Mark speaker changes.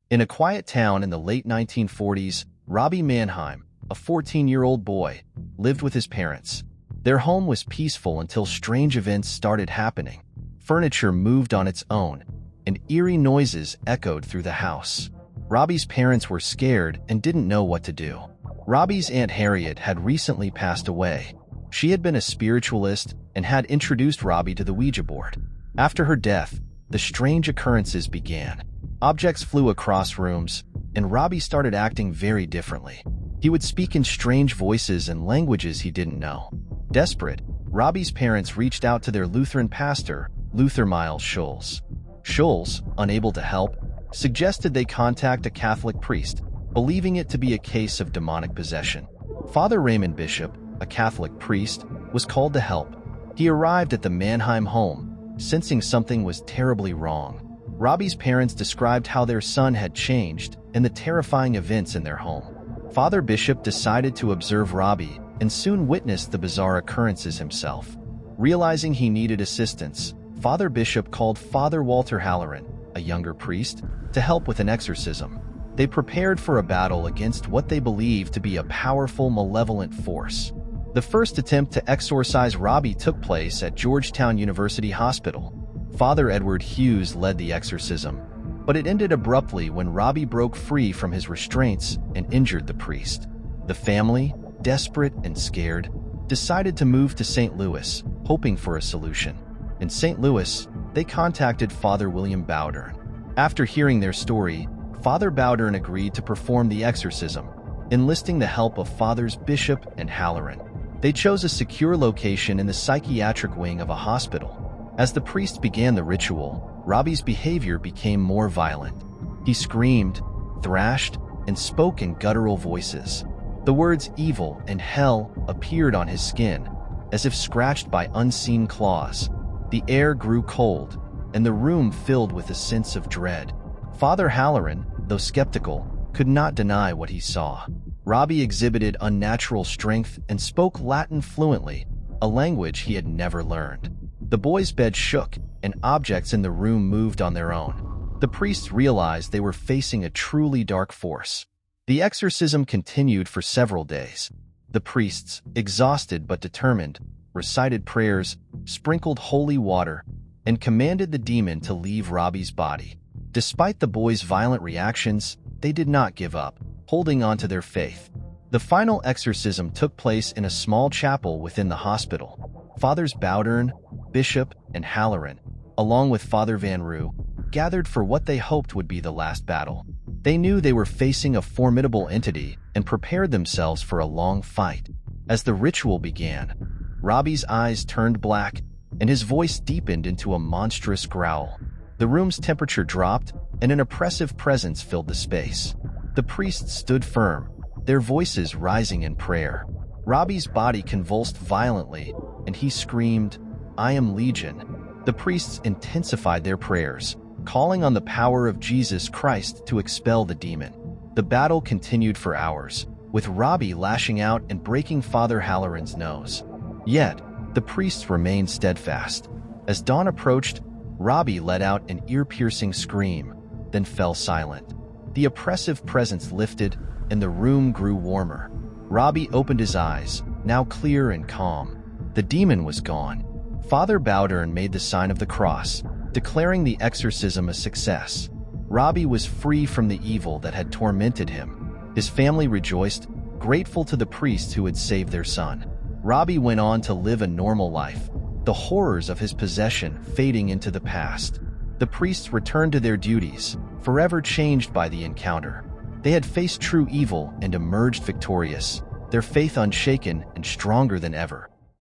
Speaker 1: In a quiet town in the late 1940s, Robbie Mannheim, a 14-year-old boy, lived with his parents. Their home was peaceful until strange events started happening. Furniture moved on its own, and eerie noises echoed through the house. Robbie's parents were scared and didn't know what to do. Robbie's Aunt Harriet had recently passed away. She had been a spiritualist and had introduced Robbie to the Ouija board. After her death, the strange occurrences began. Objects flew across rooms, and Robbie started acting very differently. He would speak in strange voices and languages he didn't know. Desperate, Robbie's parents reached out to their Lutheran pastor, Luther Miles Schulz. Schulz, unable to help, suggested they contact a Catholic priest, believing it to be a case of demonic possession. Father Raymond Bishop, a Catholic priest, was called to help. He arrived at the Mannheim home, sensing something was terribly wrong. Robbie's parents described how their son had changed and the terrifying events in their home. Father Bishop decided to observe Robbie and soon witnessed the bizarre occurrences himself. Realizing he needed assistance, Father Bishop called Father Walter Halloran, a younger priest, to help with an exorcism. They prepared for a battle against what they believed to be a powerful, malevolent force. The first attempt to exorcise Robbie took place at Georgetown University Hospital. Father Edward Hughes led the exorcism, but it ended abruptly when Robbie broke free from his restraints and injured the priest. The family, desperate and scared, decided to move to St. Louis, hoping for a solution. In St. Louis, they contacted Father William Bowdern. After hearing their story, Father Bowdern agreed to perform the exorcism, enlisting the help of Fathers Bishop and Halloran. They chose a secure location in the psychiatric wing of a hospital. As the priest began the ritual, Robbie's behavior became more violent. He screamed, thrashed, and spoke in guttural voices. The words evil and hell appeared on his skin, as if scratched by unseen claws. The air grew cold, and the room filled with a sense of dread. Father Halloran, though skeptical, could not deny what he saw. Robbie exhibited unnatural strength and spoke Latin fluently, a language he had never learned. The boy's bed shook, and objects in the room moved on their own. The priests realized they were facing a truly dark force. The exorcism continued for several days. The priests, exhausted but determined, recited prayers, sprinkled holy water, and commanded the demon to leave Robbie's body. Despite the boy's violent reactions, they did not give up, holding on to their faith. The final exorcism took place in a small chapel within the hospital. Fathers Bowdern, Bishop, and Halloran, along with Father Van Roo, gathered for what they hoped would be the last battle. They knew they were facing a formidable entity and prepared themselves for a long fight. As the ritual began, Robbie's eyes turned black, and his voice deepened into a monstrous growl. The room's temperature dropped, and an oppressive presence filled the space. The priests stood firm, their voices rising in prayer. Robbie's body convulsed violently, and he screamed, "I am Legion." The priests intensified their prayers, calling on the power of Jesus Christ to expel the demon. The battle continued for hours, with Robbie lashing out and breaking Father Halloran's nose. Yet, the priests remained steadfast. As dawn approached, Robbie let out an ear-piercing scream, then fell silent. The oppressive presence lifted, and the room grew warmer. Robbie opened his eyes, now clear and calm. The demon was gone. Father Bowdern made the sign of the cross, declaring the exorcism a success. Robbie was free from the evil that had tormented him. His family rejoiced, grateful to the priests who had saved their son. Robbie went on to live a normal life, the horrors of his possession fading into the past. The priests returned to their duties, forever changed by the encounter. They had faced true evil and emerged victorious, their faith unshaken and stronger than ever.